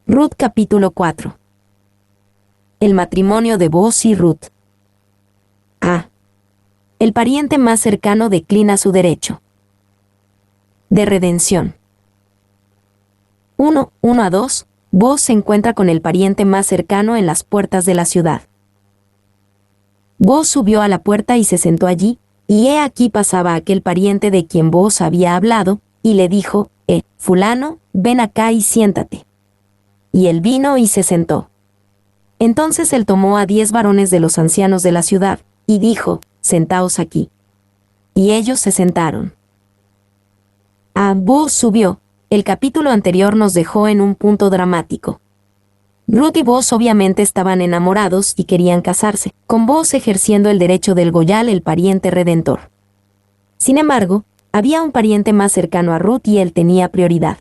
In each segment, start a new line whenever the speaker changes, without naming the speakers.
Ruth capítulo 4. El matrimonio de Booz y Ruth. A. El pariente más cercano declina su derecho de redención. 1:1-2. Booz se encuentra con el pariente más cercano en las puertas de la ciudad. Booz subió a la puerta y se sentó allí, y he aquí pasaba aquel pariente de quien Booz había hablado, y le dijo: fulano, ven acá y siéntate. Y él vino y se sentó. Entonces él tomó a 10 varones de los ancianos de la ciudad, y dijo: sentaos aquí. Y ellos se sentaron. Booz subió. El capítulo anterior nos dejó en un punto dramático. Ruth y Booz obviamente estaban enamorados y querían casarse, con Booz ejerciendo el derecho del Goyal, el pariente redentor. Sin embargo, había un pariente más cercano a Ruth y él tenía prioridad.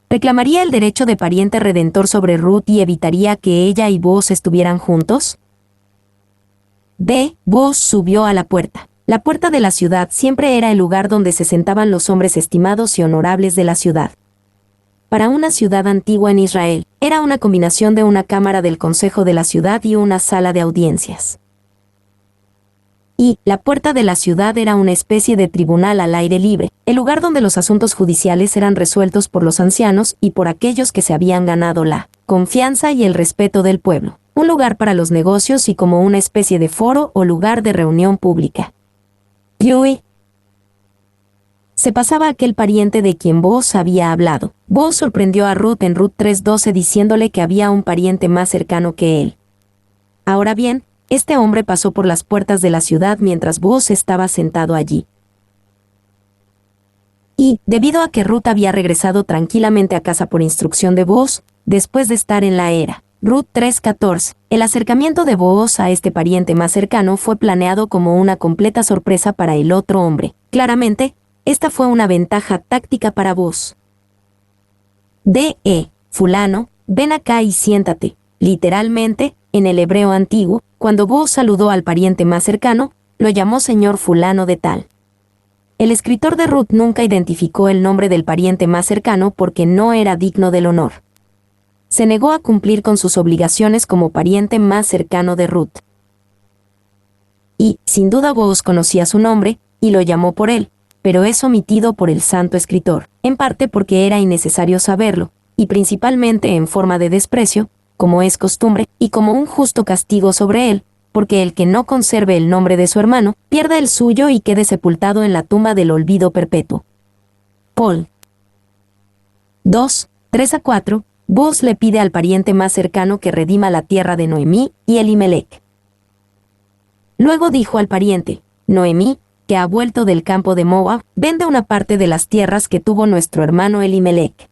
¿Reclamaría el derecho de pariente redentor sobre Ruth y evitaría que ella y Booz estuvieran juntos? Booz subió a la puerta. La puerta de la ciudad siempre era el lugar donde se sentaban los hombres estimados y honorables de la ciudad. Para una ciudad antigua en Israel, era una combinación de una cámara del consejo de la ciudad y una sala de audiencias. Y la puerta de la ciudad era una especie de tribunal al aire libre, el lugar donde los asuntos judiciales eran resueltos por los ancianos y por aquellos que se habían ganado la confianza y el respeto del pueblo, un lugar para los negocios y como una especie de foro o lugar de reunión pública. Se pasaba aquel pariente de quien Booz había hablado. Booz sorprendió a Ruth en Ruth 3:12 diciéndole que había un pariente más cercano que él. Ahora bien, este hombre pasó por las puertas de la ciudad mientras Booz estaba sentado allí. Y, debido a que Ruth había regresado tranquilamente a casa por instrucción de Booz, después de estar en la era, Ruth 3:14, el acercamiento de Booz a este pariente más cercano fue planeado como una completa sorpresa para el otro hombre. Claramente, esta fue una ventaja táctica para Booz. Fulano, ven acá y siéntate. Literalmente, en el hebreo antiguo, cuando Booz saludó al pariente más cercano, lo llamó señor fulano de tal. El escritor de Ruth nunca identificó el nombre del pariente más cercano porque no era digno del honor. Se negó a cumplir con sus obligaciones como pariente más cercano de Ruth. Y, sin duda, Booz conocía su nombre, y lo llamó por él, pero es omitido por el santo escritor, en parte porque era innecesario saberlo, y principalmente en forma de desprecio, como es costumbre, y como un justo castigo sobre él, porque el que no conserve el nombre de su hermano, pierda el suyo y quede sepultado en la tumba del olvido perpetuo. Paul 2:3-4. Booz le pide al pariente más cercano que redima la tierra de Noemí y Elimelech. Luego dijo al pariente: Noemí, que ha vuelto del campo de Moab, vende una parte de las tierras que tuvo nuestro hermano Elimelech.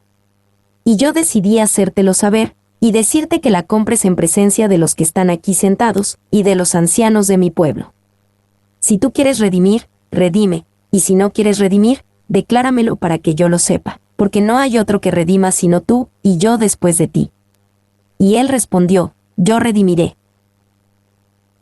Y yo decidí hacértelo saber, y decirte que la compres en presencia de los que están aquí sentados, y de los ancianos de mi pueblo. Si tú quieres redimir, redime, y si no quieres redimir, decláramelo para que yo lo sepa, porque no hay otro que redima sino tú, y yo después de ti. Y él respondió: yo redimiré.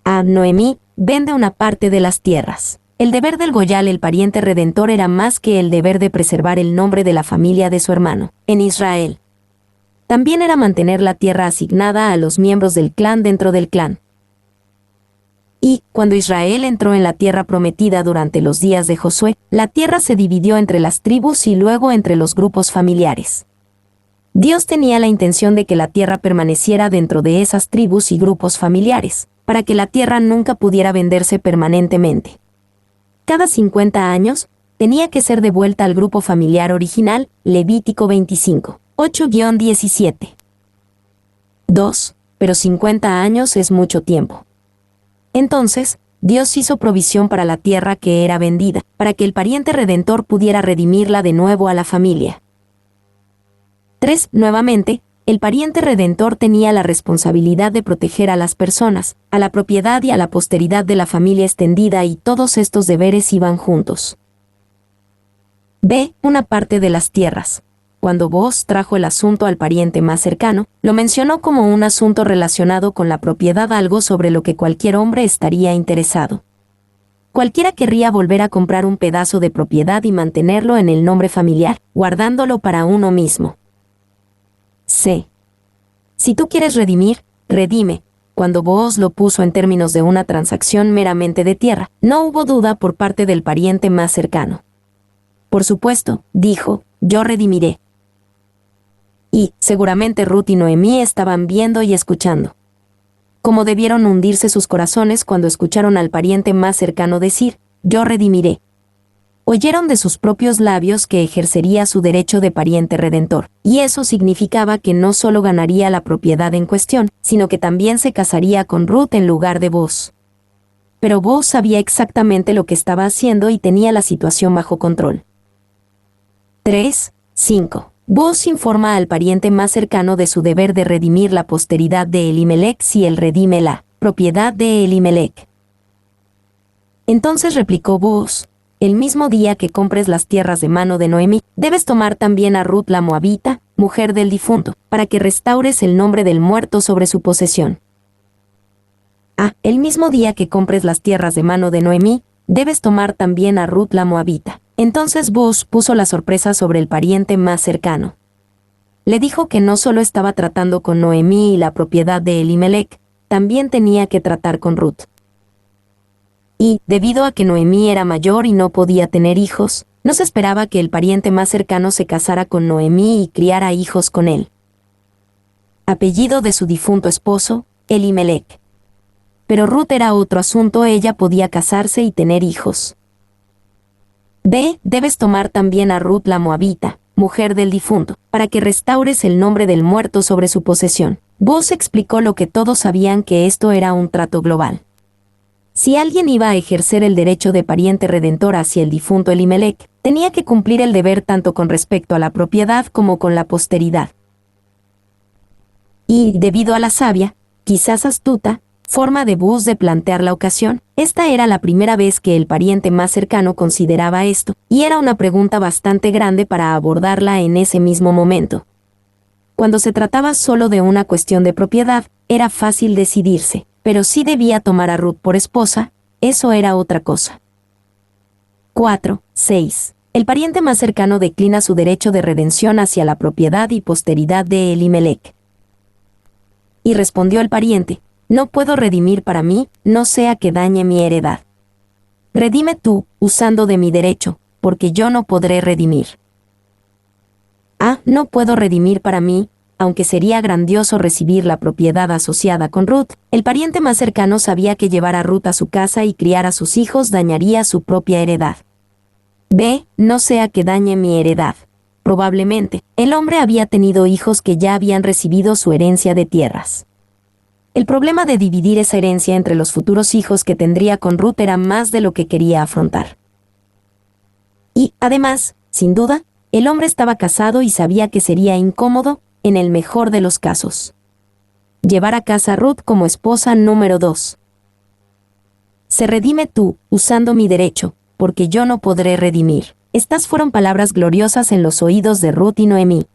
Noemí, vende una parte de las tierras. El deber del Goyal, el pariente redentor, era más que el deber de preservar el nombre de la familia de su hermano, en Israel. También era mantener la tierra asignada a los miembros del clan dentro del clan. Y, cuando Israel entró en la tierra prometida durante los días de Josué, la tierra se dividió entre las tribus y luego entre los grupos familiares. Dios tenía la intención de que la tierra permaneciera dentro de esas tribus y grupos familiares, para que la tierra nunca pudiera venderse permanentemente. Cada 50 años, tenía que ser devuelta al grupo familiar original. Levítico 25, 8-17. 2. Pero 50 años es mucho tiempo. Entonces, Dios hizo provisión para la tierra que era vendida, para que el pariente redentor pudiera redimirla de nuevo a la familia. 3. Nuevamente, el pariente redentor tenía la responsabilidad de proteger a las personas, a la propiedad y a la posteridad de la familia extendida, y todos estos deberes iban juntos. Una parte de las tierras. Cuando Booz trajo el asunto al pariente más cercano, lo mencionó como un asunto relacionado con la propiedad, algo sobre lo que cualquier hombre estaría interesado. Cualquiera querría volver a comprar un pedazo de propiedad y mantenerlo en el nombre familiar, guardándolo para uno mismo. Si tú quieres redimir, redime. Cuando Booz lo puso en términos de una transacción meramente de tierra, no hubo duda por parte del pariente más cercano. Por supuesto, dijo, yo redimiré. Y, seguramente Ruth y Noemí estaban viendo y escuchando. Cómo debieron hundirse sus corazones cuando escucharon al pariente más cercano decir, yo redimiré. Oyeron de sus propios labios que ejercería su derecho de pariente redentor, y eso significaba que no solo ganaría la propiedad en cuestión, sino que también se casaría con Ruth en lugar de Booz. Pero Booz sabía exactamente lo que estaba haciendo y tenía la situación bajo control. 3:5. Booz informa al pariente más cercano de su deber de redimir la posteridad de Elimelech si él redime la propiedad de Elimelech. Entonces replicó Booz, el mismo día que compres las tierras de mano de Noemí, debes tomar también a Ruth la moabita, mujer del difunto, para que restaures el nombre del muerto sobre su posesión. El mismo día que compres las tierras de mano de Noemí, debes tomar también a Ruth la moabita. Entonces Booz puso la sorpresa sobre el pariente más cercano. Le dijo que no solo estaba tratando con Noemí y la propiedad de Elimelech, también tenía que tratar con Ruth. Y, debido a que Noemí era mayor y no podía tener hijos, no se esperaba que el pariente más cercano se casara con Noemí y criara hijos con él. Apellido de su difunto esposo, Elimelech. Pero Ruth era otro asunto, ella podía casarse y tener hijos. Debes tomar también a Ruth la moabita, mujer del difunto, para que restaures el nombre del muerto sobre su posesión. Booz explicó lo que todos sabían, que esto era un trato global. Si alguien iba a ejercer el derecho de pariente redentor hacia el difunto Elimelech, tenía que cumplir el deber tanto con respecto a la propiedad como con la posteridad. Y, debido a la sabia, quizás astuta, forma de Booz de plantear la ocasión, esta era la primera vez que el pariente más cercano consideraba esto, y era una pregunta bastante grande para abordarla en ese mismo momento. Cuando se trataba solo de una cuestión de propiedad, era fácil decidirse, pero si debía tomar a Ruth por esposa, eso era otra cosa. 4:6. El pariente más cercano declina su derecho de redención hacia la propiedad y posteridad de Elimelech. Y respondió el pariente, no puedo redimir para mí, no sea que dañe mi heredad. Redime tú, usando de mi derecho, porque yo no podré redimir. No puedo redimir para mí, aunque sería grandioso recibir la propiedad asociada con Ruth. El pariente más cercano sabía que llevar a Ruth a su casa y criar a sus hijos dañaría su propia heredad. No sea que dañe mi heredad. Probablemente, el hombre había tenido hijos que ya habían recibido su herencia de tierras. El problema de dividir esa herencia entre los futuros hijos que tendría con Ruth era más de lo que quería afrontar. Y, además, sin duda, el hombre estaba casado y sabía que sería incómodo, en el mejor de los casos, llevar a casa a Ruth como esposa número 2. Se redime tú, usando mi derecho, porque yo no podré redimir. Estas fueron palabras gloriosas en los oídos de Ruth y Noemí.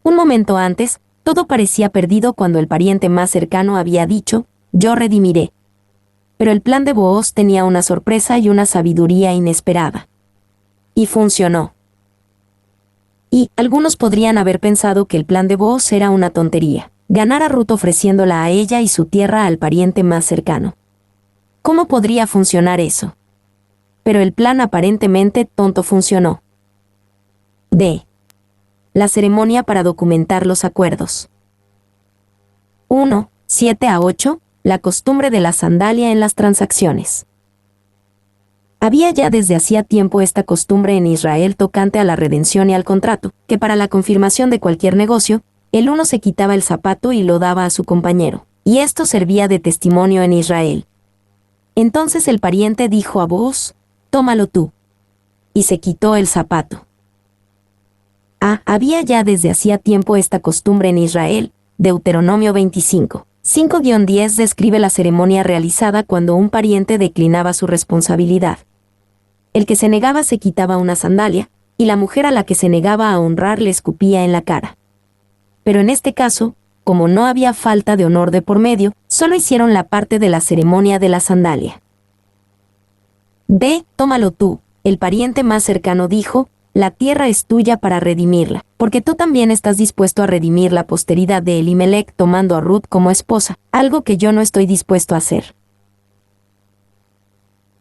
Un momento antes, todo parecía perdido cuando el pariente más cercano había dicho, yo redimiré. Pero el plan de Booz tenía una sorpresa y una sabiduría inesperada. Y funcionó. Y algunos podrían haber pensado que el plan de Booz era una tontería, ganar a Ruth ofreciéndola a ella y su tierra al pariente más cercano. ¿Cómo podría funcionar eso? Pero el plan aparentemente tonto funcionó. La ceremonia para documentar los acuerdos. 1:7-8. La costumbre de la sandalia en las transacciones. Había ya desde hacía tiempo esta costumbre en Israel tocante a la redención y al contrato, que para la confirmación de cualquier negocio, el uno se quitaba el zapato y lo daba a su compañero, y esto servía de testimonio en Israel. Entonces el pariente dijo a Booz, tómalo tú. Y se quitó el zapato. Había ya desde hacía tiempo esta costumbre en Israel. Deuteronomio 25. 5-10 describe la ceremonia realizada cuando un pariente declinaba su responsabilidad. El que se negaba se quitaba una sandalia, y la mujer a la que se negaba a honrar le escupía en la cara. Pero en este caso, como no había falta de honor de por medio, solo hicieron la parte de la ceremonia de la sandalia. Tómalo tú, el pariente más cercano dijo, la tierra es tuya para redimirla, porque tú también estás dispuesto a redimir la posteridad de Elimelec tomando a Ruth como esposa, algo que yo no estoy dispuesto a hacer.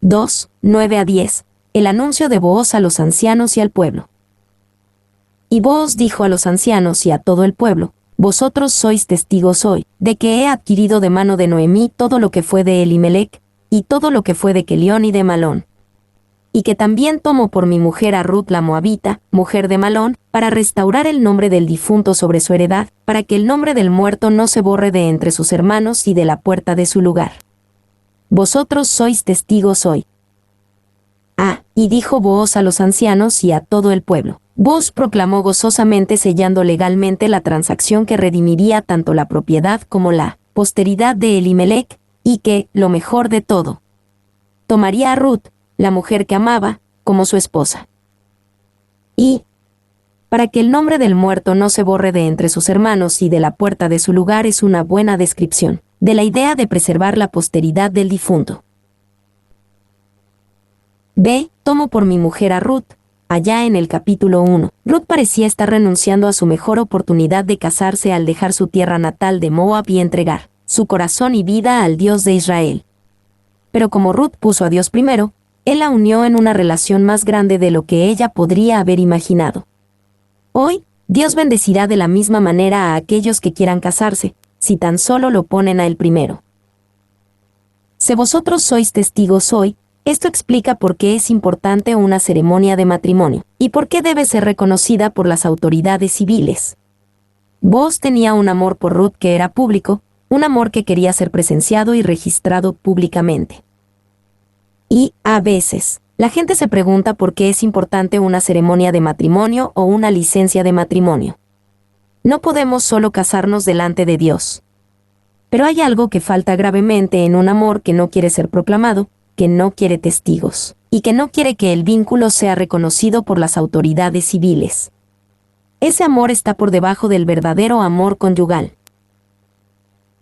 2, 9-10. El anuncio de Booz a los ancianos y al pueblo. Y Booz dijo a los ancianos y a todo el pueblo: vosotros sois testigos hoy, de que he adquirido de mano de Noemí todo lo que fue de Elimelec, y todo lo que fue de Kelión y de Malón. Y que también tomo por mi mujer a Ruth la Moabita, mujer de Malón, para restaurar el nombre del difunto sobre su heredad, para que el nombre del muerto no se borre de entre sus hermanos y de la puerta de su lugar. Vosotros sois testigos hoy. Y dijo Booz a los ancianos y a todo el pueblo. Booz proclamó gozosamente sellando legalmente la transacción que redimiría tanto la propiedad como la posteridad de Elimelec, y que, lo mejor de todo, tomaría a Ruth, la mujer que amaba, como su esposa. Y, para que el nombre del muerto no se borre de entre sus hermanos y de la puerta de su lugar, es una buena descripción de la idea de preservar la posteridad del difunto. Tomo por mi mujer a Ruth. Allá en el capítulo 1, Ruth parecía estar renunciando a su mejor oportunidad de casarse al dejar su tierra natal de Moab y entregar su corazón y vida al Dios de Israel. Pero como Ruth puso a Dios primero, Él la unió en una relación más grande de lo que ella podría haber imaginado. Hoy, Dios bendecirá de la misma manera a aquellos que quieran casarse, si tan solo lo ponen a Él primero. Si vosotros sois testigos hoy, esto explica por qué es importante una ceremonia de matrimonio, y por qué debe ser reconocida por las autoridades civiles. Booz tenía un amor por Ruth que era público, un amor que quería ser presenciado y registrado públicamente. Y, a veces, la gente se pregunta por qué es importante una ceremonia de matrimonio o una licencia de matrimonio. No podemos solo casarnos delante de Dios. Pero hay algo que falta gravemente en un amor que no quiere ser proclamado, que no quiere testigos, y que no quiere que el vínculo sea reconocido por las autoridades civiles. Ese amor está por debajo del verdadero amor conyugal.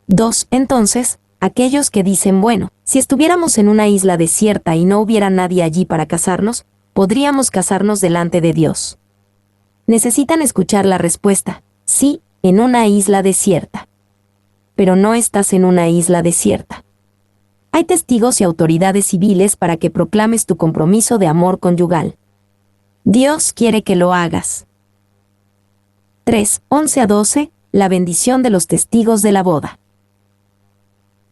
2. Entonces, aquellos que dicen, bueno, si estuviéramos en una isla desierta y no hubiera nadie allí para casarnos, podríamos casarnos delante de Dios. Necesitan escuchar la respuesta: sí, en una isla desierta. Pero no estás en una isla desierta. Hay testigos y autoridades civiles para que proclames tu compromiso de amor conyugal. Dios quiere que lo hagas. 3, 11-12. La bendición de los testigos de la boda.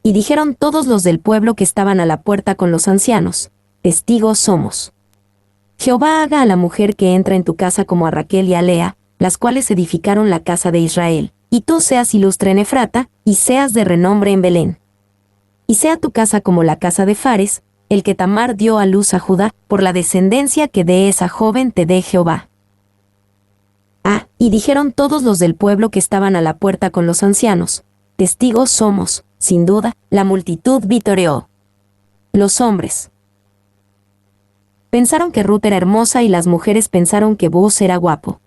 Y dijeron todos los del pueblo que estaban a la puerta con los ancianos: testigos somos. Jehová haga a la mujer que entra en tu casa como a Raquel y a Lea, las cuales edificaron la casa de Israel, y tú seas ilustre en Efrata, y seas de renombre en Belén. Y sea tu casa como la casa de Fares, el que Tamar dio a luz a Judá, por la descendencia que de esa joven te dé Jehová. Y dijeron todos los del pueblo que estaban a la puerta con los ancianos: testigos somos. Sin duda, la multitud vitoreó. Los hombres pensaron que Ruth era hermosa y las mujeres pensaron que Booz era guapo.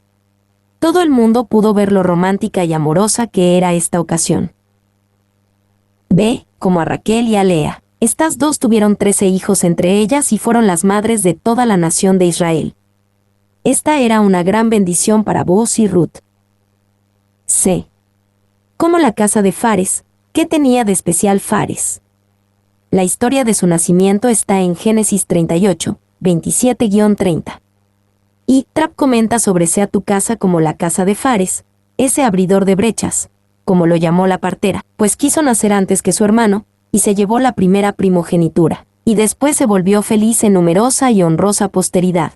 Todo el mundo pudo ver lo romántica y amorosa que era esta ocasión. Como a Raquel y a Lea. Estas dos tuvieron 13 hijos entre ellas y fueron las madres de toda la nación de Israel. Esta era una gran bendición para Booz y Ruth. Como la casa de Fares. ¿Qué tenía de especial Fares? La historia de su nacimiento está en Génesis 38, 27-30. Y Trap comenta sobre sea tu casa como la casa de Fares, ese abridor de brechas, como lo llamó la partera, pues quiso nacer antes que su hermano, y se llevó la primera primogenitura, y después se volvió feliz en numerosa y honrosa posteridad.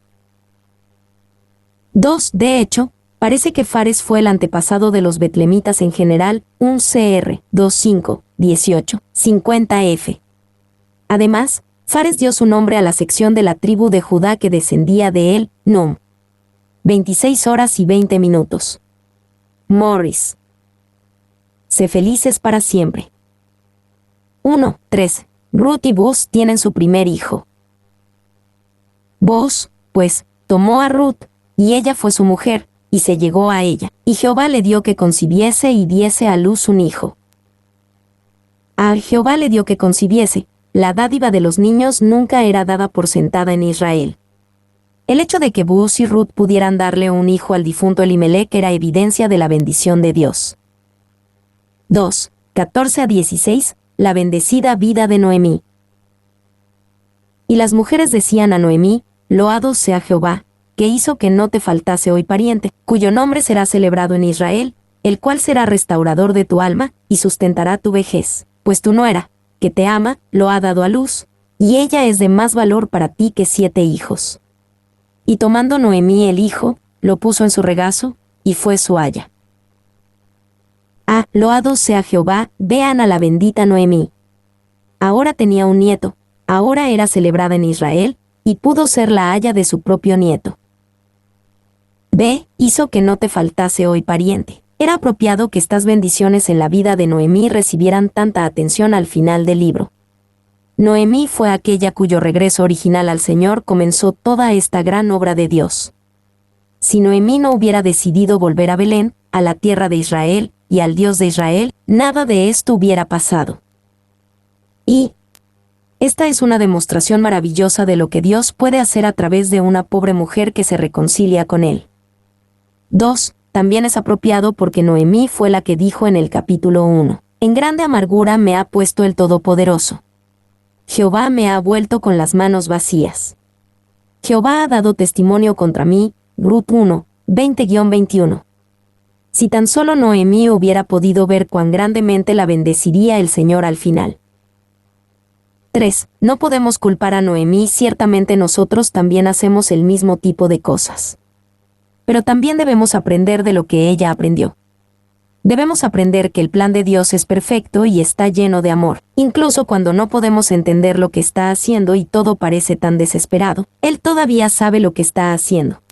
2. De hecho, parece que Fares fue el antepasado de los betlemitas en general, un Cr. 2.5, 18, 50f. Además, Fares dio su nombre a la sección de la tribu de Judá que descendía de él, Num. 26 horas y 20 minutos. Morris. Sé felices para siempre. 1.3. Ruth y Booz tienen su primer hijo. Booz, pues, tomó a Ruth, y ella fue su mujer, y se llegó a ella, y Jehová le dio que concibiese y diese a luz un hijo. A Jehová le dio que concibiese. La dádiva de los niños nunca era dada por sentada en Israel. El hecho de que Boaz y Ruth pudieran darle un hijo al difunto Elimelec era evidencia de la bendición de Dios. 2. 14 a 16. La bendecida vida de Noemí. Y las mujeres decían a Noemí: Loado sea Jehová, que hizo que no te faltase hoy pariente, cuyo nombre será celebrado en Israel, el cual será restaurador de tu alma, y sustentará tu vejez. Pues tu nuera, que te ama, lo ha dado a luz, y ella es de más valor para ti que 7 hijos. Y tomando Noemí el hijo, lo puso en su regazo, y fue su aya. Loado sea Jehová, vean a la bendita Noemí. Ahora tenía un nieto, ahora era celebrada en Israel, y pudo ser la aya de su propio nieto. B. Hizo que no te faltase hoy pariente. Era apropiado que estas bendiciones en la vida de Noemí recibieran tanta atención al final del libro. Noemí fue aquella cuyo regreso original al Señor comenzó toda esta gran obra de Dios. Si Noemí no hubiera decidido volver a Belén, a la tierra de Israel, y al Dios de Israel, nada de esto hubiera pasado. Y esta es una demostración maravillosa de lo que Dios puede hacer a través de una pobre mujer que se reconcilia con Él. 2. También es apropiado porque Noemí fue la que dijo en el capítulo 1: En grande amargura me ha puesto el Todopoderoso. Jehová me ha vuelto con las manos vacías. Jehová ha dado testimonio contra mí. Ruth 1, 20-21. Si tan solo Noemí hubiera podido ver cuán grandemente la bendeciría el Señor al final. 3. No podemos culpar a Noemí, ciertamente nosotros también hacemos el mismo tipo de cosas. Pero también debemos aprender de lo que ella aprendió. Debemos aprender que el plan de Dios es perfecto y está lleno de amor. Incluso cuando no podemos entender lo que está haciendo y todo parece tan desesperado, Él todavía sabe lo que está haciendo.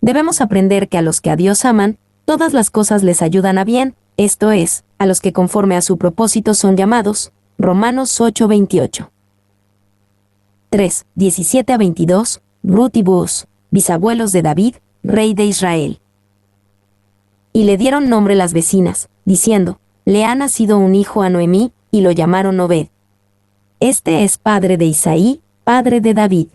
Debemos aprender que a los que a Dios aman, todas las cosas les ayudan a bien, esto es, a los que conforme a su propósito son llamados. Romanos 8:28. 3. 17-22. Ruth y Boaz, bisabuelos de David, rey de Israel. Y le dieron nombre las vecinas, diciendo: Le ha nacido un hijo a Noemí, y lo llamaron Obed. Este es padre de Isaí, padre de David.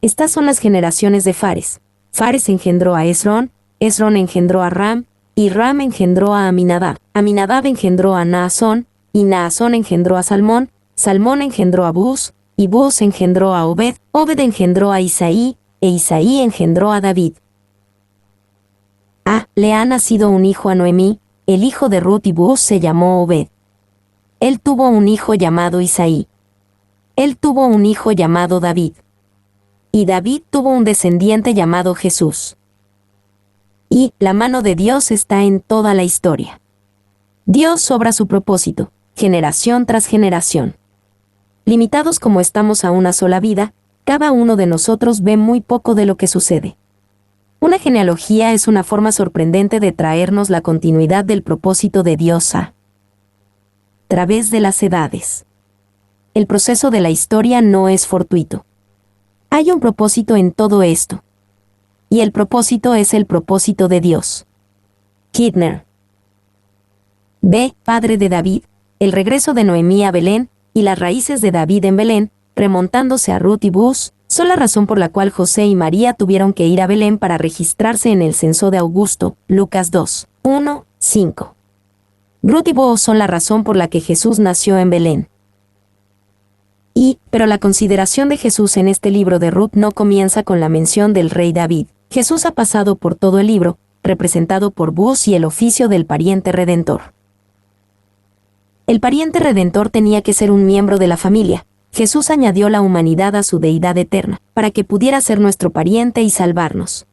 Estas son las generaciones de Fares. Fares engendró a Esrón, Esrón engendró a Ram, y Ram engendró a Aminadab. Aminadab engendró a Naasón, y Naasón engendró a Salmón, Salmón engendró a Buz, y Buz engendró a Obed, Obed engendró a Isaí, e Isaí engendró a David. Le ha nacido un hijo a Noemí, el hijo de Ruth y Buz se llamó Obed. Él tuvo un hijo llamado Isaí. Él tuvo un hijo llamado David. Y David tuvo un descendiente llamado Jesús. Y la mano de Dios está en toda la historia. Dios obra su propósito, generación tras generación. Limitados como estamos a una sola vida, cada uno de nosotros ve muy poco de lo que sucede. Una genealogía es una forma sorprendente de traernos la continuidad del propósito de Dios a través de las edades. El proceso de la historia no es fortuito. Hay un propósito en todo esto. Y el propósito es el propósito de Dios. Kidner. B. Padre de David, el regreso de Noemí a Belén, y las raíces de David en Belén, remontándose a Ruth y Buz, son la razón por la cual José y María tuvieron que ir a Belén para registrarse en el censo de Augusto. Lucas 2, 1, 5. Ruth y Booz son la razón por la que Jesús nació en Belén. Pero la consideración de Jesús en este libro de Ruth no comienza con la mención del rey David. Jesús ha pasado por todo el libro, representado por Booz y el oficio del pariente redentor. El pariente redentor tenía que ser un miembro de la familia. Jesús añadió la humanidad a su deidad eterna, para que pudiera ser nuestro pariente y salvarnos.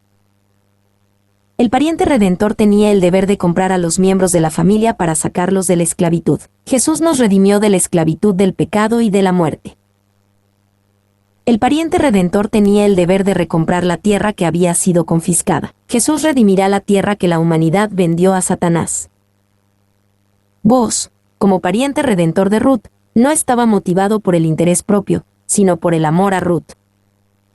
El pariente redentor tenía el deber de comprar a los miembros de la familia para sacarlos de la esclavitud. Jesús nos redimió de la esclavitud del pecado y de la muerte. El pariente redentor tenía el deber de recomprar la tierra que había sido confiscada. Jesús redimirá la tierra que la humanidad vendió a Satanás. Booz, como pariente redentor de Ruth, no estaba motivado por el interés propio, sino por el amor a Ruth.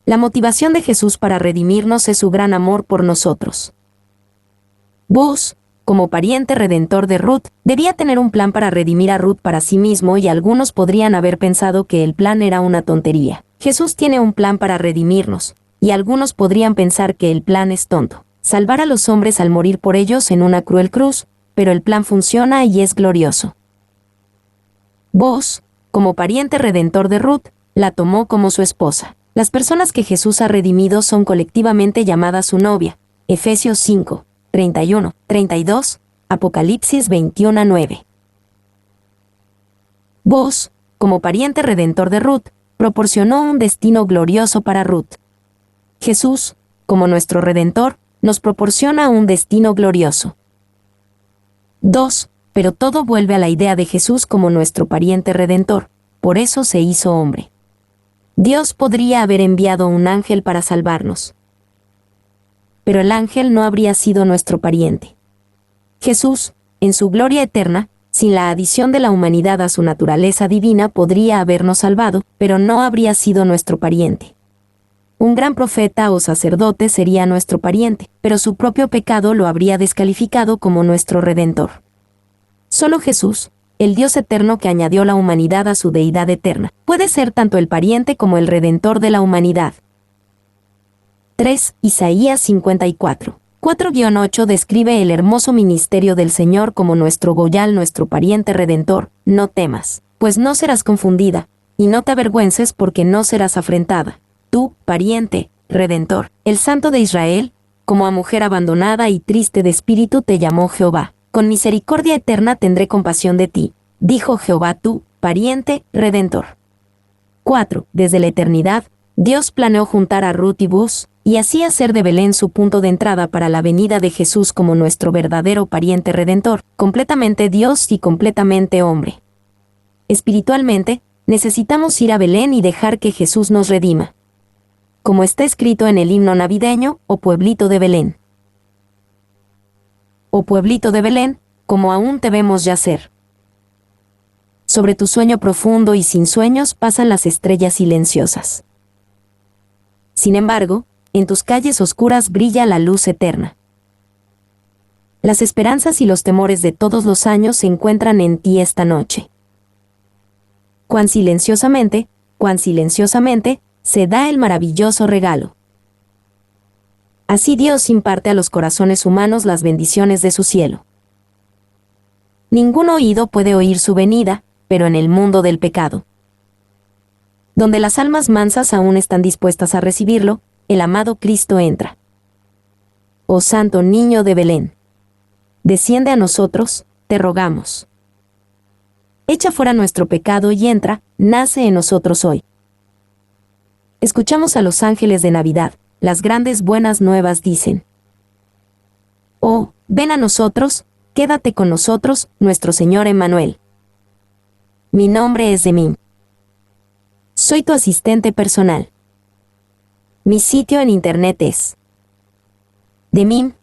La motivación de Jesús para redimirnos es su gran amor por nosotros. Booz, como pariente redentor de Ruth, debía tener un plan para redimir a Ruth para sí mismo y algunos podrían haber pensado que el plan era una tontería. Jesús tiene un plan para redimirnos, y algunos podrían pensar que el plan es tonto, salvar a los hombres al morir por ellos en una cruel cruz, pero el plan funciona y es glorioso. Boaz, como pariente redentor de Ruth, la tomó como su esposa. Las personas que Jesús ha redimido son colectivamente llamadas su novia. Efesios 5, 31, 32, Apocalipsis 21:9. Boaz, como pariente redentor de Ruth, proporcionó un destino glorioso para Ruth. Jesús, como nuestro Redentor, nos proporciona un destino glorioso. 2. Pero todo vuelve a la idea de Jesús como nuestro pariente redentor, por eso se hizo hombre. Dios podría haber enviado un ángel para salvarnos, pero el ángel no habría sido nuestro pariente. Jesús, en su gloria eterna, sin la adición de la humanidad a su naturaleza divina, podría habernos salvado, pero no habría sido nuestro pariente. Un gran profeta o sacerdote sería nuestro pariente, pero su propio pecado lo habría descalificado como nuestro redentor. Solo Jesús, el Dios eterno que añadió la humanidad a su deidad eterna, puede ser tanto el pariente como el redentor de la humanidad. 3. Isaías 54. 4-8 describe el hermoso ministerio del Señor como nuestro Goyal, nuestro pariente redentor. No temas, pues no serás confundida, y no te avergüences porque no serás afrentada. Tú, pariente, redentor, el Santo de Israel, como a mujer abandonada y triste de espíritu te llamó Jehová. Con misericordia eterna tendré compasión de ti, dijo Jehová tú, pariente, redentor. 4. Desde la eternidad, Dios planeó juntar a Ruth y Boaz, y así hacer de Belén su punto de entrada para la venida de Jesús como nuestro verdadero pariente redentor, completamente Dios y completamente hombre. Espiritualmente, necesitamos ir a Belén y dejar que Jesús nos redima. Como está escrito en el himno navideño, «Oh pueblito de Belén». Oh pueblito de Belén, como aún te vemos yacer. Sobre tu sueño profundo y sin sueños pasan las estrellas silenciosas. Sin embargo, en tus calles oscuras brilla la luz eterna. Las esperanzas y los temores de todos los años se encuentran en ti esta noche. Cuán silenciosamente, se da el maravilloso regalo. Así Dios imparte a los corazones humanos las bendiciones de su cielo. Ningún oído puede oír su venida, pero en el mundo del pecado, donde las almas mansas aún están dispuestas a recibirlo, el amado Cristo entra. Oh Santo Niño de Belén, desciende a nosotros, te rogamos. Echa fuera nuestro pecado y entra, nace en nosotros hoy. Escuchamos a los ángeles de Navidad. Las grandes buenas nuevas dicen: Oh, ven a nosotros, quédate con nosotros, nuestro Señor Emmanuel. Mi nombre es Demim. Soy tu asistente personal. Mi sitio en internet es demim.es.tl.